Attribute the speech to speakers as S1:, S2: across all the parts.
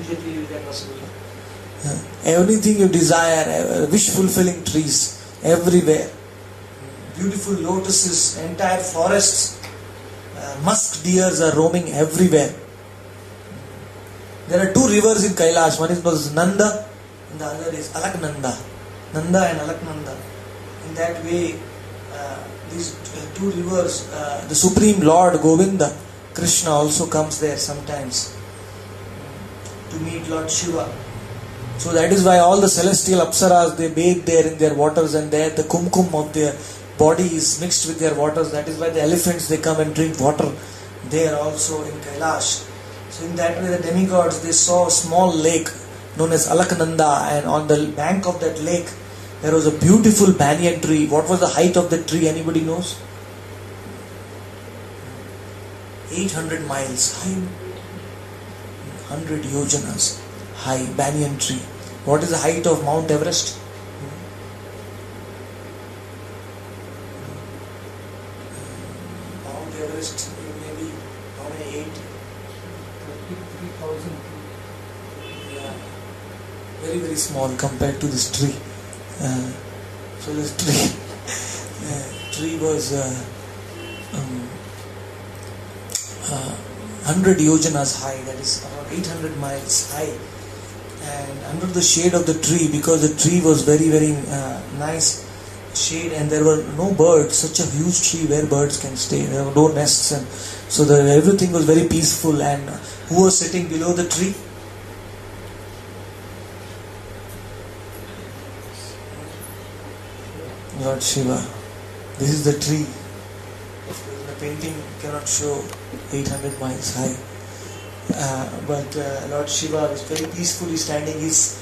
S1: immediately you will get Rasagulla.
S2: Anything you desire, wish fulfilling trees everywhere, beautiful lotuses, entire forests, musk deers are roaming everywhere. There are two rivers in Kailash. One is known as Nanda and the other is Alaknanda. Nanda and Alaknanda. In that way, these two rivers, the Supreme Lord Govinda, Krishna also comes there sometimes to meet Lord Shiva. So that is why all the celestial apsaras, they bathe there in their waters, and there the kumkum of their body is mixed with their waters. That is why the elephants, they come and drink water there also in Kailash. So in that way the demigods, they saw a small lake known as Alaknanda, and on the bank of that lake there was a beautiful banyan tree. What was the height of the tree? Anybody knows? 800 miles high. 100 yojanas high banyan tree. What is the height of Mount Everest? Mount Everest maybe how many?
S1: 33,000.
S2: Yeah, very very small compared to this tree. So this tree was 100 yojanas high, that is about 800 miles high. And under the shade of the tree, because the tree was very very nice shade, and there were no birds, such a huge tree where birds can stay, there were no nests, and so everything was very peaceful. And who was sitting below the tree? Lord Shiva. This is the tree. The painting cannot show 800 miles high. But Lord Shiva is very peacefully standing. His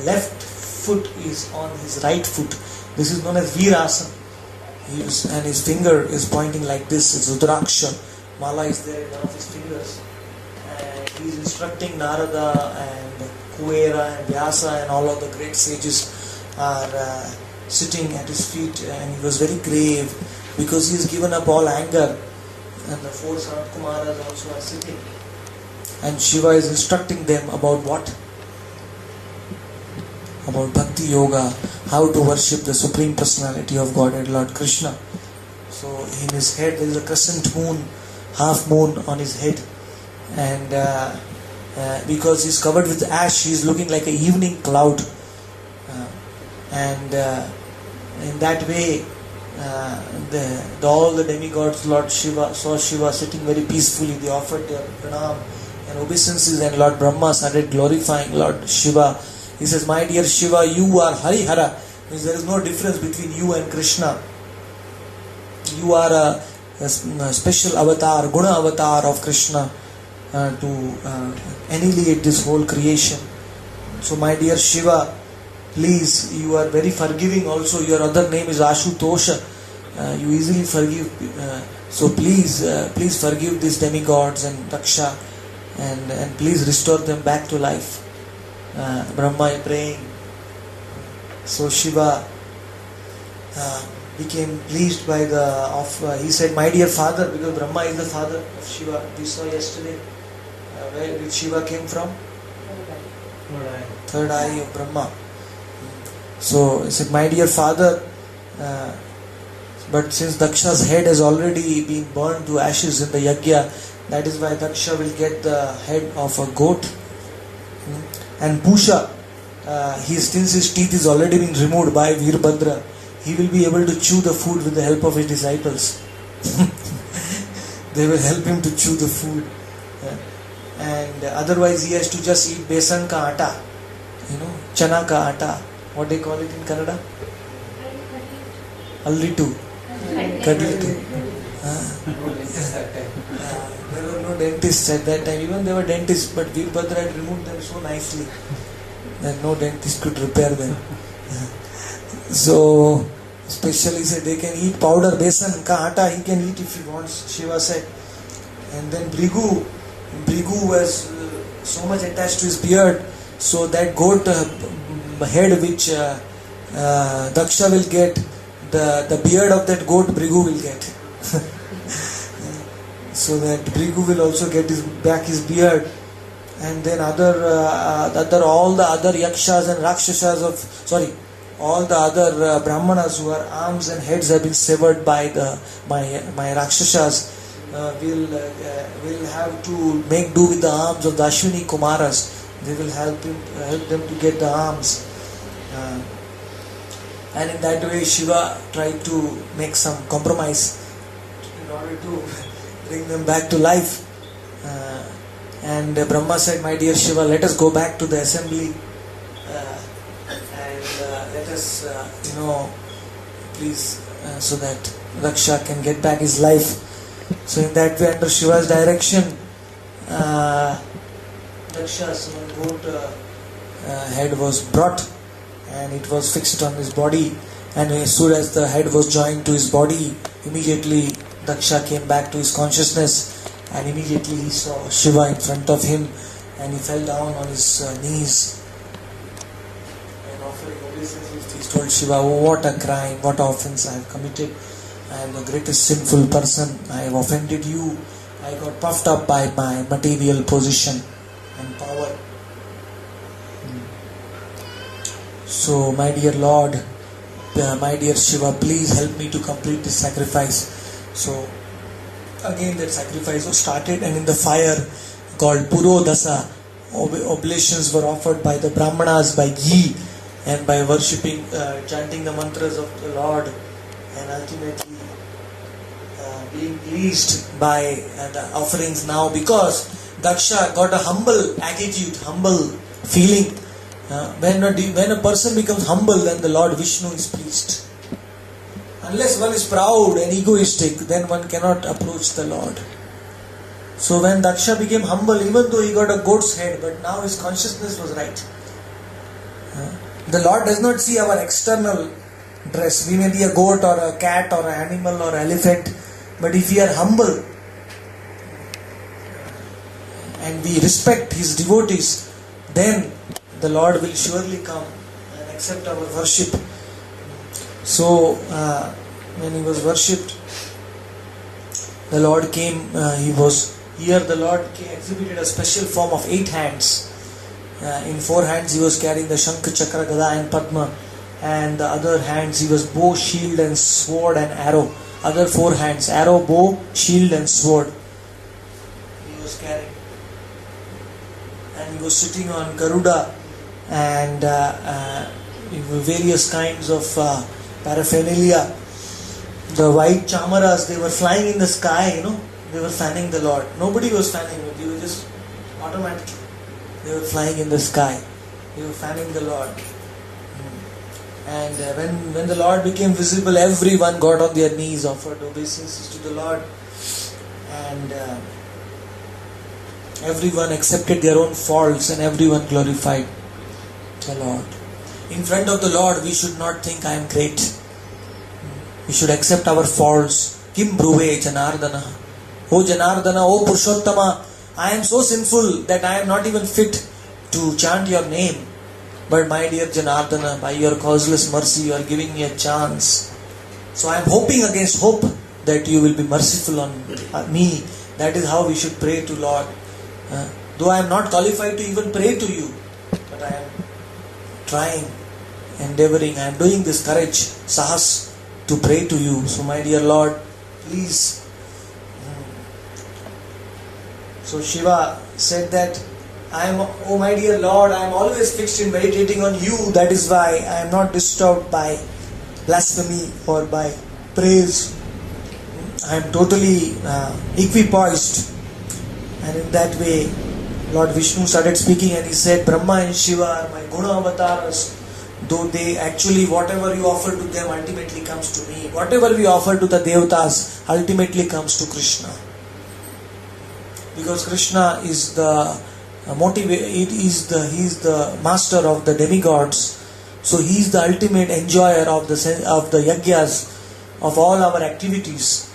S2: left foot is on his right foot. This is known as Virasana. And his finger is pointing like this. It's Rudraksha. Mala is there in one of his fingers. And he is instructing Narada and Kuvera and Vyasa, and all of the great sages are sitting at his feet, and he was very grave because he has given up all anger. And the four Sanat Kumaras also are sitting, and Shiva is instructing them about what? About Bhakti Yoga, how to worship the Supreme Personality of Godhead, Lord Krishna. So in his head there is a crescent moon, half moon on his head, and because he is covered with ash, he is looking like an evening cloud. And in that way, all the demigods, Lord Shiva, saw Shiva sitting very peacefully. They offered their pranam and obeisances, and Lord Brahma started glorifying Lord Shiva. He says, "My dear Shiva, you are Harihara." Means there is no difference between you and Krishna. You are a special avatar, guna avatar of Krishna to annihilate this whole creation. So my dear Shiva, please, you are very forgiving also. Your other name is Ashutosha. You easily forgive. So please forgive these demigods and Daksha, and please restore them back to life. Brahma is praying. So Shiva became pleased by he said, "My dear father," because Brahma is the father of Shiva. We saw yesterday where did Shiva came from? Third eye of Brahma. So he said, "My dear father," but since Daksha's head has already been burned to ashes in the yajna, that is why Daksha will get the head of a goat. And Pusha, since his teeth is already been removed by Veerbhadra, he will be able to chew the food with the help of his disciples. They will help him to chew the food. And otherwise he has to just eat besan ka atta, chana ka atta. What they call it in Kannada? Allitu. Kadlitu. There were no dentists at that time. Even there were dentists, but Veerbhadra had removed them so nicely that no dentist could repair them. So, especially said they can eat powder, besan ka atta, he can eat if he wants, Shiva said. And then Brigu was so much attached to his beard, so that goat head which Daksha will get, the beard of that goat Brigu will get. So that Brigu will also get his beard, and then all the other yakshas and rakshasas all the other brahmanas who are arms and heads have been severed by my rakshasas will have to make do with the arms of the Ashwini Kumaras. They will help them to get the arms. And in that way Shiva tried to make some compromise in order to bring them back to life. And Brahma said, my dear Shiva, let us go back to the assembly and let us, please, so that Raksha can get back his life. So in that way, under Shiva's direction, Raksha's goat head was brought and it was fixed on his body. And as soon as the head was joined to his body, immediately Daksha came back to his consciousness. And immediately he saw Shiva in front of him and he fell down on his knees and offering obeisances. He told Shiva, oh, what a crime, what offense I have committed. I am the greatest sinful person. I have offended you. I got puffed up by my material position and power. So my dear Lord, my dear Shiva, please help me to complete this sacrifice. So again that sacrifice was started, and in the fire called Purodasa, oblations were offered by the Brahmanas by ghee and by worshipping, chanting the mantras of the Lord, and ultimately being pleased by the offerings now, because Daksha got a humble attitude, humble feeling. When a person becomes humble, then the Lord Vishnu is pleased. Unless one is proud and egoistic, then one cannot approach the Lord. So when Daksha became humble, even though he got a goat's head, but now his consciousness was right. The Lord does not see our external dress. We may be a goat or a cat or an animal or elephant, but if we are humble and we respect his devotees, then the Lord will surely come and accept our worship. So when he was worshipped, the Lord came, the Lord exhibited a special form of 8 hands. In 4 hands he was carrying the Shankha, Chakra, Gada and Padma, and the other hands he was bow, shield and sword and arrow. Other 4 hands, arrow, bow, shield and sword he was carrying. And he was sitting on Garuda and various kinds of paraphernalia. The white chamaras, they were flying in the sky, they were fanning the Lord. Nobody was fanning them, they were just automatically. They were flying in the sky. They were fanning the Lord. And when the Lord became visible, everyone got on their knees, offered obeisances to the Lord. And everyone accepted their own faults and everyone glorified the Lord. In front of the Lord, we should not think I am great. We should accept our faults. Kim Bruve Janardana. O Janardana, O Purushottama, I am so sinful that I am not even fit to chant your name. But my dear Janardana, by your causeless mercy, you are giving me a chance. So I am hoping against hope that you will be merciful on me. That is how we should pray to Lord. Though I am not qualified to even pray to you, but I am trying, endeavoring, I am doing this courage, sahas, to pray to you. So my dear Lord, please. So Shiva said that, oh my dear Lord, I am always fixed in meditating on you. That is why I am not disturbed by blasphemy or by praise. I am totally equipoised. And in that way, Lord Vishnu started speaking and he said, Brahma and Shiva are my guna avatars. Though they actually, whatever you offer to them ultimately comes to me. Whatever we offer to the devatas ultimately comes to Krishna. Because Krishna is the he is the master of the demigods. So he is the ultimate enjoyer of the yagyas, of all our activities.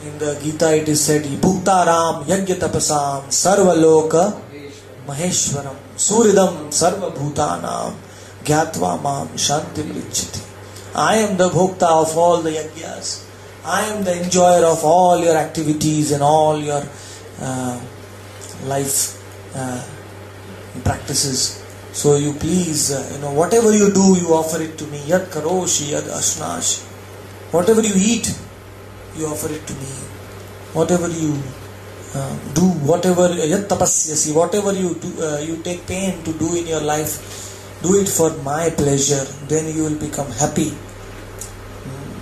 S2: In the Gita it is said, Bhuktaram yagya tapasam sarvaloka maheshwaram suridam sarva bhutanam gyatva mam shantim richati. I am the bhokta of all the yagyas. I am the enjoyer of all your activities and all your life practices. So you please, whatever you do, you offer it to me. Yad karoshi, yad ashnashi. Whatever you eat, you offer it to me. Whatever you do, whatever yad tapasyasi, whatever you do, you take pain to do in your life, do it for my pleasure. Then you will become happy,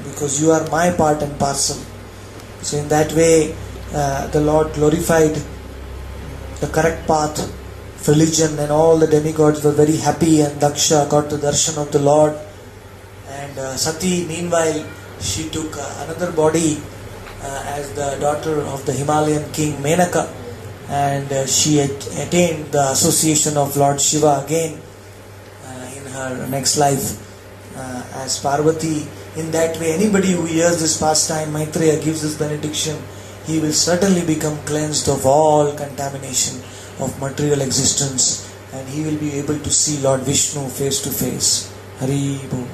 S2: because you are my part and parcel. So in that way, the Lord glorified the correct path of religion, and all the demigods were very happy, and Daksha got the darshan of the Lord. And Sati, meanwhile, she took another body as the daughter of the Himalayan king Menaka, and she attained the association of Lord Shiva again in her next life as Parvati. In that way, anybody who hears this pastime, Maitreya gives this benediction, he will certainly become cleansed of all contamination of material existence, and he will be able to see Lord Vishnu face to face. Hari Bol.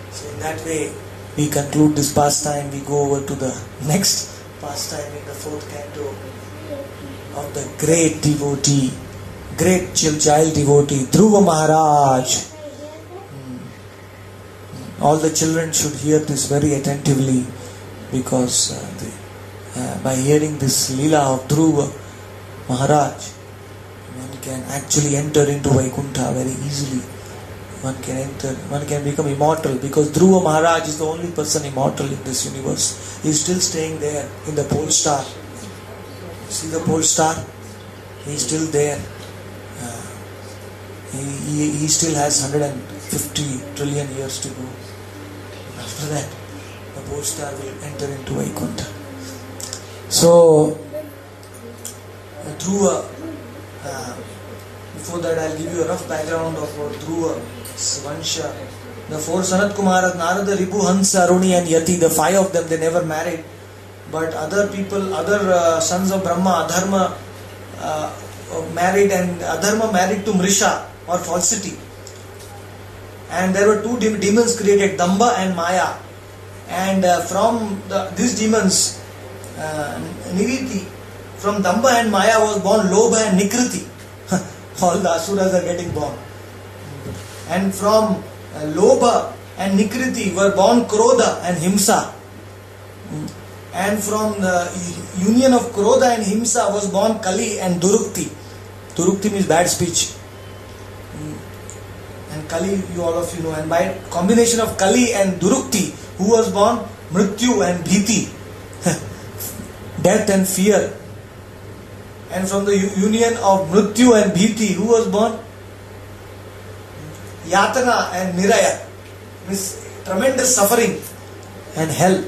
S2: So in that way, we conclude this pastime. We go over to the next pastime in the 4th canto of the great devotee, great child devotee, Dhruva Maharaj. All the children should hear this very attentively, because by hearing this Leela of Dhruva Maharaj, one can actually enter into Vaikuntha very easily. One can become immortal, because Dhruva Maharaj is the only person immortal in this universe. He is still staying there in the pole star. See the pole star? He is still there. He still has 150 trillion years to go. After that, the pole star will enter into Vaikuntha. So, Dhruva, before that I'll give you a rough background of Dhruva, Vansha. The 4 Sanat Kumaras, Narada, Ripu, Hansa, Aruni and Yati, the 5 of them, they never married. But other people, other sons of Brahma, Adharma married, and Adharma married to Mrisha, or falsity. And there were 2 demons created, Damba and Maya. And from these demons, Niriti, from Damba and Maya was born Lobha and Nikriti. All the Asuras are getting born. And from Lobha and Nikriti were born Krodha and Himsa. And from the union of Krodha and Himsa was born Kali and Durukti. Durukti means bad speech. And Kali, all of you know. And by combination of Kali and Durukti, who was born? Mrityu and Bhiti. Death and fear. And from the union of Mrityu and Bhiti, who was born? Yatana and Niraya. Means tremendous suffering and hell.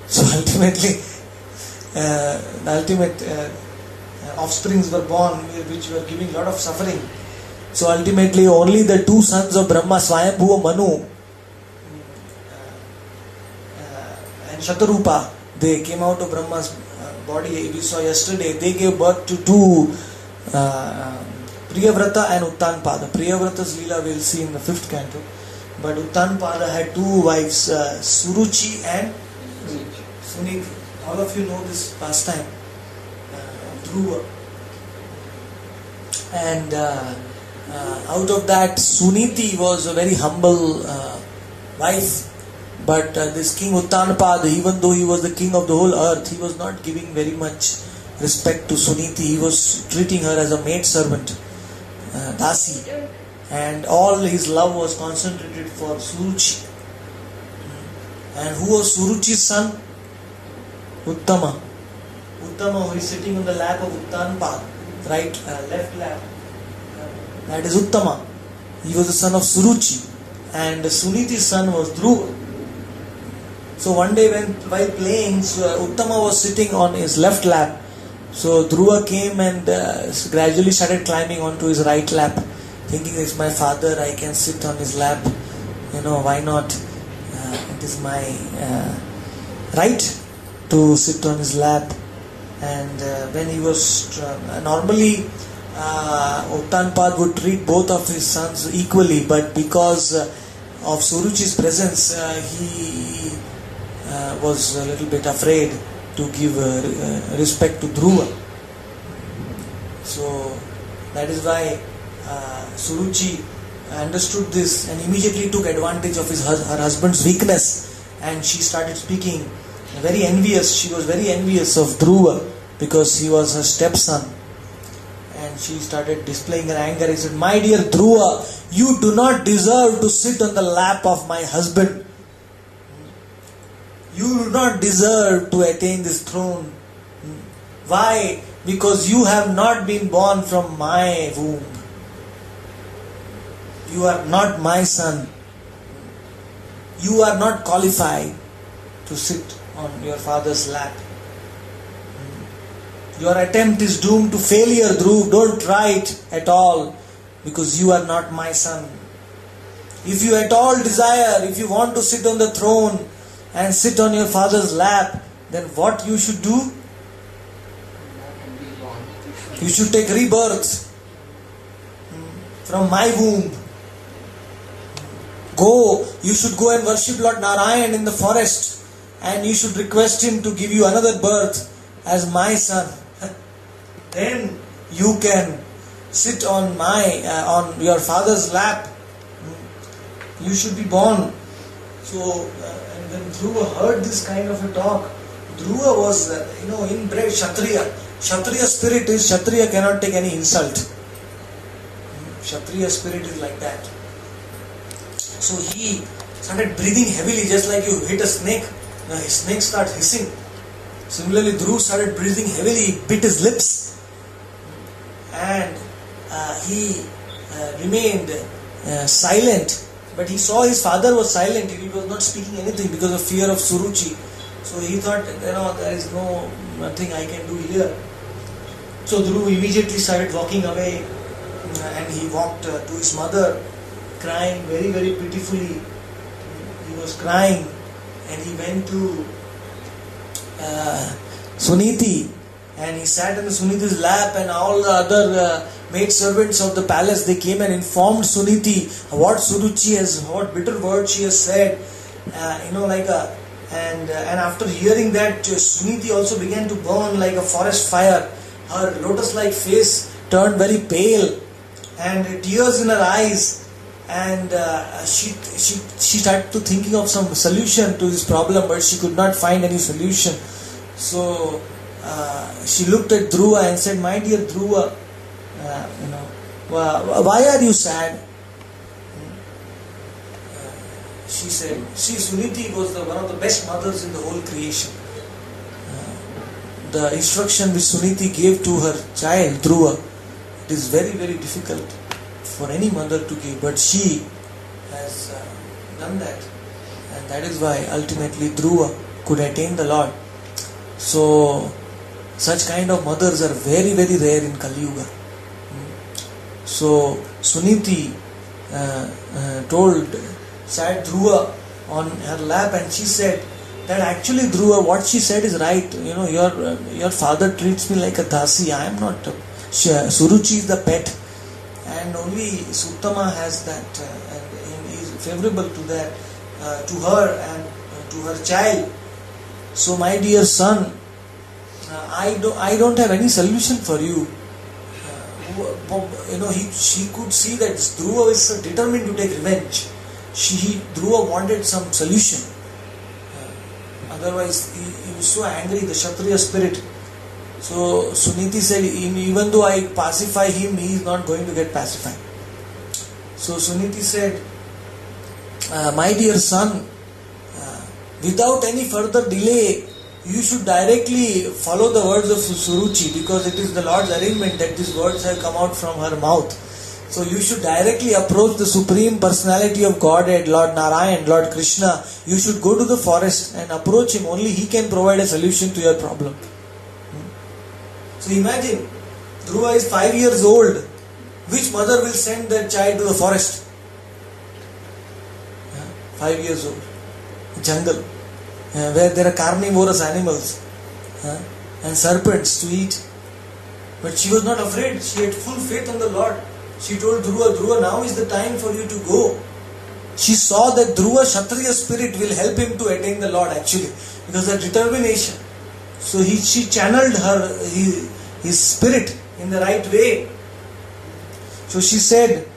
S2: So ultimately, the ultimate offsprings were born, which were giving a lot of suffering. So ultimately, only the 2 sons of Brahma, Swayambhuva Manu and Shatarupa, they came out of Brahma's body. We saw yesterday, they gave birth to 2 Priyavrata and Uttanpada. Priyavrata's Leela we'll see in the 5th canto. But Uttanpada had 2 wives, Suruchi and Suniti. All of you know this pastime, Dhruva. And out of that, Suniti was a very humble wife. But this King Uttanpada, even though he was the king of the whole earth, he was not giving very much respect to Suniti. He was treating her as a maid servant, Dasi. And all his love was concentrated for Suruchi. And who was Suruchi's son? Uttama. Uttama, who is sitting on the lap of Uttanpada, left lap. That is Uttama. He was the son of Suruchi. And Suniti's son was Dhruva. So one day while playing, Uttama was sitting on his left lap. So Dhruva came and gradually started climbing onto his right lap, thinking, it's my father, I can sit on his lap. Why not? It is my right to sit on his lap. And when he was normally Uttanpad would treat both of his sons equally, but because of Suruchi's presence, he was a little bit afraid to give respect to Dhruva. So that is why Suruchi understood this and immediately took advantage of her husband's weakness, and she started speaking very envious. She was very envious of Dhruva because he was her stepson, and she started displaying her anger. He said, "My dear Dhruva, you do not deserve to sit on the lap of my husband. You do not deserve to attain this throne. Why? Because you have not been born from my womb. You are not my son. You are not qualified to sit on your father's lap. Your attempt is doomed to failure, Dhruv. Don't try it at all, because you are not my son. If you at all desire, if you want to sit on the throne and sit on your father's lap, then what you should do? You should take rebirth from my womb. You should go and worship Lord Narayan in the forest, and you should request him to give you another birth as my son. Then you can sit on on your father's lap. You should be born." So, and when Dhruva heard this kind of a talk, Dhruva was, inbred Kshatriya. Kshatriya spirit is, Kshatriya cannot take any insult. Kshatriya spirit is like that. So he started breathing heavily, just like you hit a snake. Now his snake starts hissing. Similarly, Dhruva started breathing heavily, he bit his lips. And he remained silent. But he saw his father was silent, he was not speaking anything because of fear of Suruchi. So he thought, there is nothing I can do here. So Dhruva immediately started walking away, and he walked to his mother, crying very, very pitifully. He was crying, and he went to Suniti, and he sat on Suniti's lap, and all the other maid servants of the palace, they came and informed Suniti what what bitter words she has said, and after hearing that, Suniti also began to burn like a forest fire. Her lotus-like face turned very pale, and tears in her eyes, and she started to thinking of some solution to this problem, but she could not find any solution. So she looked at Dhruva and said, "My dear Dhruva, why are you sad?" She said, Suniti was one of the best mothers in the whole creation. The instruction which Suniti gave to her child, Dhruva, it is very, very difficult for any mother to give, but she has done that, and that is why ultimately Dhruva could attain the Lord. So such kind of mothers are very, very rare in Kali Yuga. So Suniti sat Dhruva on her lap, and she said that actually Dhruva, what she said is right. Your father treats me like a dasi. I am not. Suruchi is the pet, and only Suttama has that, and he is favorable to that, to her and to her child. So my dear son, I don't have any solution for you. She could see that Dhruva is determined to take revenge. Dhruva wanted some solution. Otherwise, he was so angry, the Kshatriya spirit. So Suniti said, even though I pacify him, he is not going to get pacified. So Suniti said, "My dear son, without any further delay, you should directly follow the words of Suruchi, because it is the Lord's arrangement that these words have come out from her mouth. So you should directly approach the Supreme Personality of Godhead, Lord Narayan, Lord Krishna. You should go to the forest and approach him. Only he can provide a solution to your problem." So imagine, Dhruva is 5 years old. Which mother will send their child to the forest? 5 years old. Jungle. Where there are carnivorous animals and serpents to eat. But she was not afraid. She had full faith on the Lord. She told Dhruva, now is the time for you to go. She saw that Dhruva, Kshatriya spirit, will help him to attain the Lord actually, because of determination. So she channeled his spirit in the right way. So she said,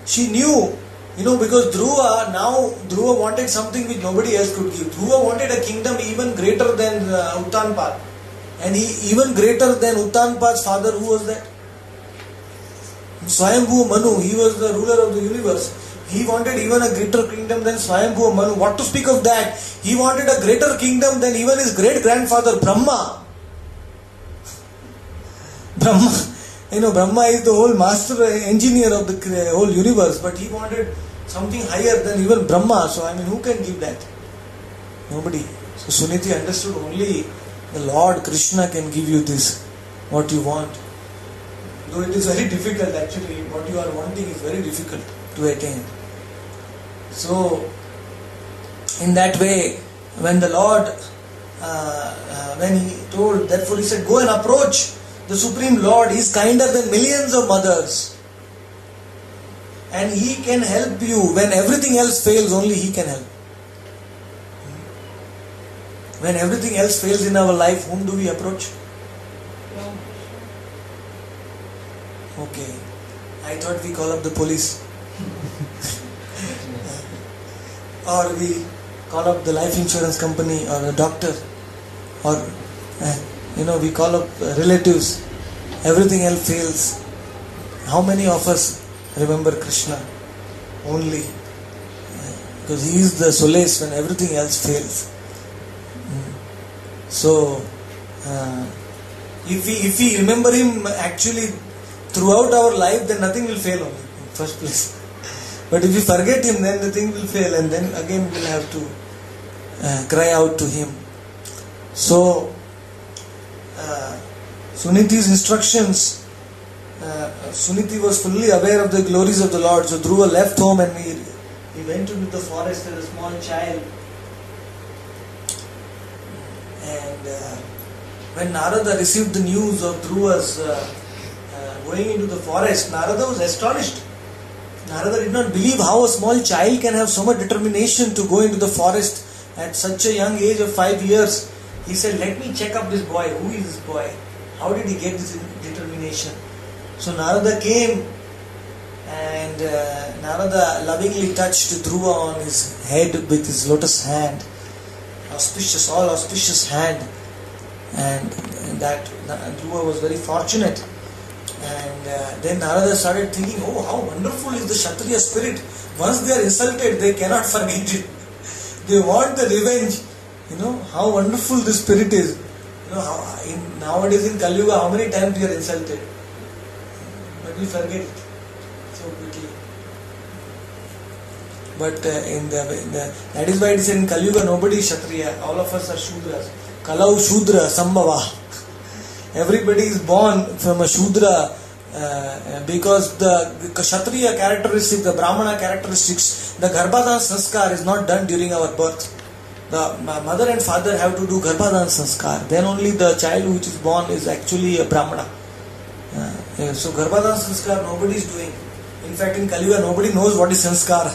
S2: she knew, because Dhruva wanted something which nobody else could give. Dhruva wanted a kingdom even greater than Uttanpad. And even greater than Uttanpad's father. Who was that? Swayambhu Manu. He was the ruler of the universe. He wanted even a greater kingdom than Swayambhu Manu. What to speak of that? He wanted a greater kingdom than even his great grandfather Brahma. Brahma is the whole master engineer of the whole universe, but he wanted something higher than even Brahma. So who can give that? Nobody. So Suniti understood only the Lord Krishna can give you this, what you want. Though it is very difficult actually, what you are wanting is very difficult to attain. So, in that way, when the Lord, when He told, therefore He said, go and approach the Supreme Lord. He is kinder than millions of mothers. And He can help you. When everything else fails, only He can help. When everything else fails in our life, whom do we approach? Okay. I thought we call up the police. Or we call up the life insurance company or a doctor. Or, we call up relatives. Everything else fails. How many of us remember Krishna? Only. Because He is the solace when everything else fails. So, if we remember Him actually throughout our life, then nothing will fail only in first place. But if we forget Him, then the thing will fail, and then again we'll have to cry out to Him. So, Suniti's instructions, Suniti was fully aware of the glories of the Lord. So Dhruva left home and he went into the forest as a small child. And when Narada received the news of Dhruva's going into the forest, Narada was astonished. Narada did not believe how a small child can have so much determination to go into the forest at such a young age of 5 years. He said, let me check up this boy. Who is this boy? How did he get this determination? So Narada came and Narada lovingly touched Dhruva on his head with his lotus hand. All auspicious hand. And that Dhruva was very fortunate. And then Narada started thinking, oh, how wonderful is the Kshatriya spirit. Once they are insulted, they cannot forget it. They want the revenge. How wonderful this spirit is. Nowadays in Kali Yuga, how many times we are insulted? But we forget it so quickly. But that is why it is in Kali Yuga, nobody is Kshatriya. All of us are Shudras. Kalau Shudra Sambhava. Everybody is born from a Shudra because the Kshatriya characteristics, the Brahmana characteristics, the Garbhadan Sanskar is not done during our birth. The mother and father have to do Garbhadan Sanskar. Then only the child which is born is actually a Brahmana. So Garbhadan Sanskar nobody is doing. In fact, in Kali Yuga nobody knows what is Sanskar.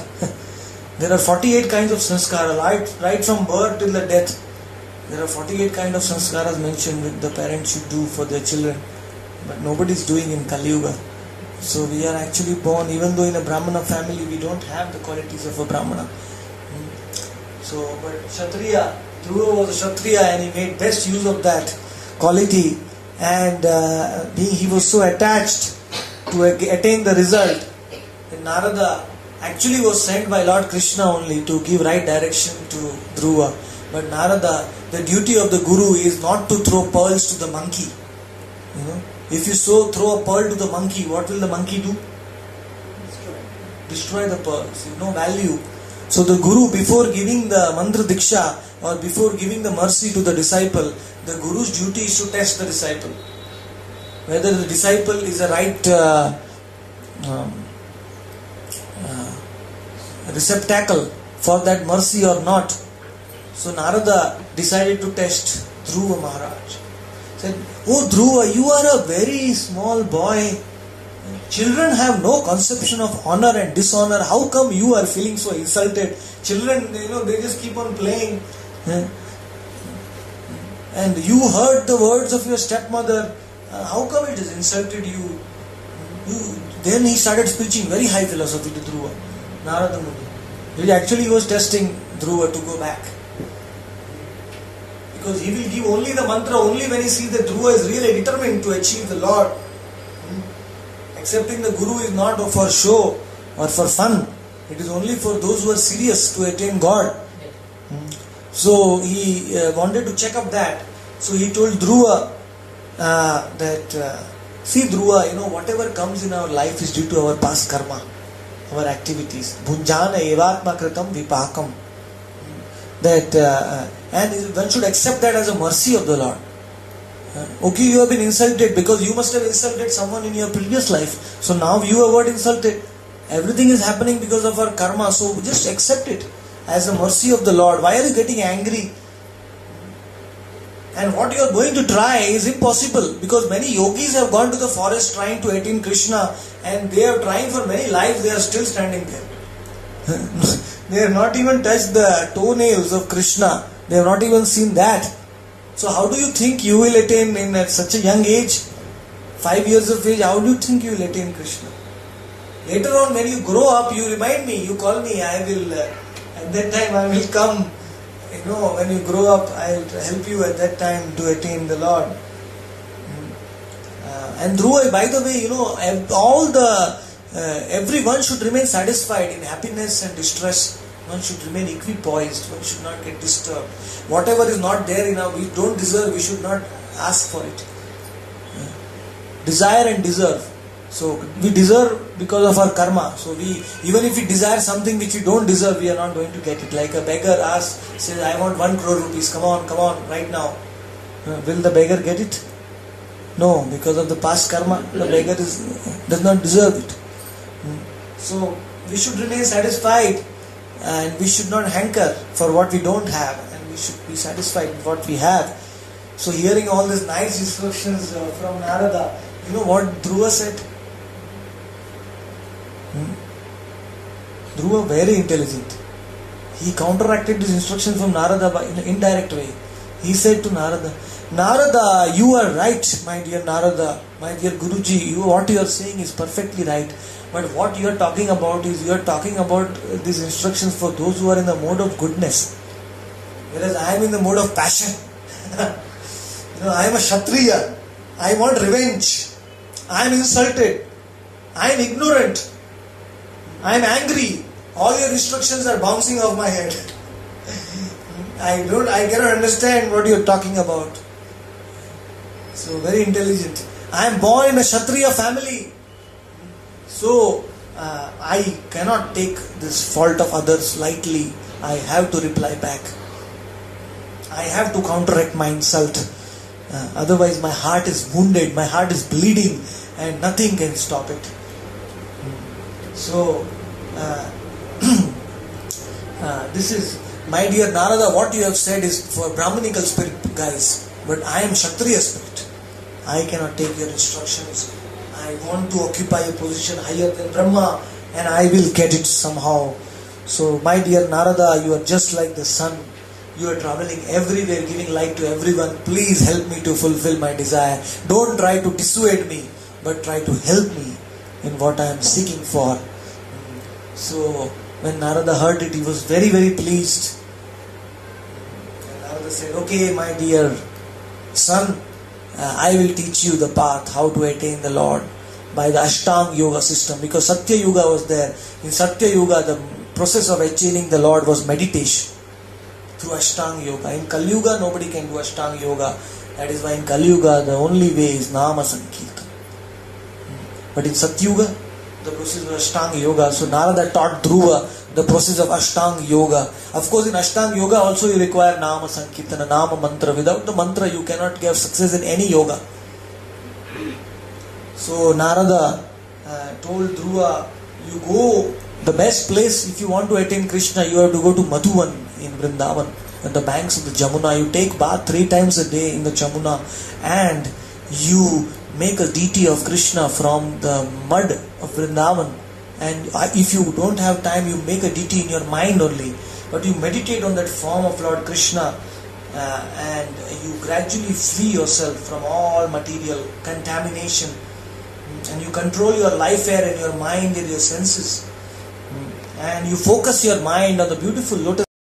S2: There are 48 kinds of Sanskar, right from birth till the death. There are 48 kinds of sanskaras mentioned which the parents should do for their children. But nobody is doing in Kali Yuga. So we are actually born, even though in a Brahmana family we don't have the qualities of a Brahmana. So, but Kshatriya, Dhruva was a Kshatriya and he made best use of that quality. And he was so attached to attain the result. And Narada actually was sent by Lord Krishna only to give right direction to Dhruva. But Narada, the duty of the Guru is not to throw pearls to the monkey. If you throw a pearl to the monkey, what will the monkey do? Destroy the pearls. No value. So the Guru, before giving the mantra diksha or before giving the mercy to the disciple, the Guru's duty is to test the disciple. Whether the disciple is a right receptacle for that mercy or not. So Narada decided to test Dhruva Maharaj. Said, oh Dhruva, you are a very small boy. Children have no conception of honor and dishonor. How come you are feeling so insulted? Children, they just keep on playing. And you heard the words of your stepmother how come it has insulted you? Then he started preaching very high philosophy to Dhruva, Narada Muni. He was testing Dhruva to go back. Because he will give only the mantra only when he sees that Dhruva is really determined to achieve the Lord. Accepting the Guru is not for show or for fun. It is only for those who are serious to attain God. So he wanted to check up that. So he told Dhruva that see Dhruva, whatever comes in our life is due to our past karma, our activities. Bhunjana evatma kritam vipakam. That and one should accept that as a mercy of the Lord. Okay, you have been insulted because you must have insulted someone in your previous life. So now you have got insulted. Everything is happening because of our karma. So just accept it as a mercy of the Lord. Why are you getting angry? And what you are going to try is impossible, because many yogis have gone to the forest trying to attain Krishna, and they are trying for many lives, they are still standing there. They have not even touched the toenails of Krishna. They have not even seen that. So how do you think you will attain at such a young age? 5 years of age, how do you think you will attain Krishna? Later on when you grow up, you remind me, you call me, I will, at that time I will come. When you grow up, I will help you at that time to attain the Lord. And Dhruva, by the way, everyone should remain satisfied in happiness and distress. One should remain equipoised. One should not get disturbed. Whatever is not there we don't deserve, we should not ask for it. Desire and deserve. So we deserve because of our karma. So even if we desire something which we don't deserve, we are not going to get it. Like a beggar says, I want 1 crore rupees. Come on, right now. Will the beggar get it? No, because of the past karma, the beggar does not deserve it. So we should remain satisfied, and we should not hanker for what we don't have, and we should be satisfied with what we have. So hearing all these nice instructions from Narada, you know what Dhruva said? Dhruva very intelligent. He counteracted this instruction from Narada in an indirect way. He said to Narada, Narada, you are right, my dear Narada, my dear Guruji, what you are saying is perfectly right. But what you are talking about is, you are talking about these instructions for those who are in the mode of goodness. Whereas I am in the mode of passion. I am a Kshatriya. I want revenge. I am insulted. I am ignorant. I am angry. All your instructions are bouncing off my head. I cannot understand what you are talking about. So very intelligent. I am born in a Kshatriya family. So I cannot take this fault of others lightly. I have to reply back. I have to counteract my insult. Otherwise my heart is wounded, my heart is bleeding, and nothing can stop it. So this is, my dear Narada, what you have said is for Brahmanical spirit guys, but I am Kshatriya spirit. I cannot take your instructions. I want to occupy a position higher than Brahma, and I will get it somehow. So my dear Narada, you are just like the sun. You are traveling everywhere, giving light to everyone. Please help me to fulfill my desire. Don't try to dissuade me, but try to help me in what I am seeking for. So when Narada heard it, he was very, very pleased. And Narada said, okay, my dear son, I will teach you the path, how to attain the Lord by the Ashtanga Yoga system. Because Satya Yuga was there. In Satya Yuga, the process of attaining the Lord was meditation through Ashtanga Yoga. In Kali Yuga, nobody can do Ashtanga Yoga. That is why in Kali Yuga, the only way is Nama Sankirtan. But in Satya Yuga, the process of Ashtanga Yoga. So Narada taught Dhruva the process of Ashtanga Yoga. Of course, in Ashtanga Yoga also you require Nama Sankirtana, Nama Mantra. Without the mantra, you cannot get success in any yoga. So Narada told Dhruva, you go, the best place if you want to attain Krishna, you have to go to Madhuvan in Vrindavan, at the banks of the Jamuna. You take bath 3 times a day in the Jamuna, and you make a deity of Krishna from the mud of Vrindavan. And if you don't have time, you make a deity in your mind only, but you meditate on that form of Lord Krishna, and you gradually free yourself from all material contamination, and you control your life air and your mind and your senses, and you focus your mind on the beautiful lotus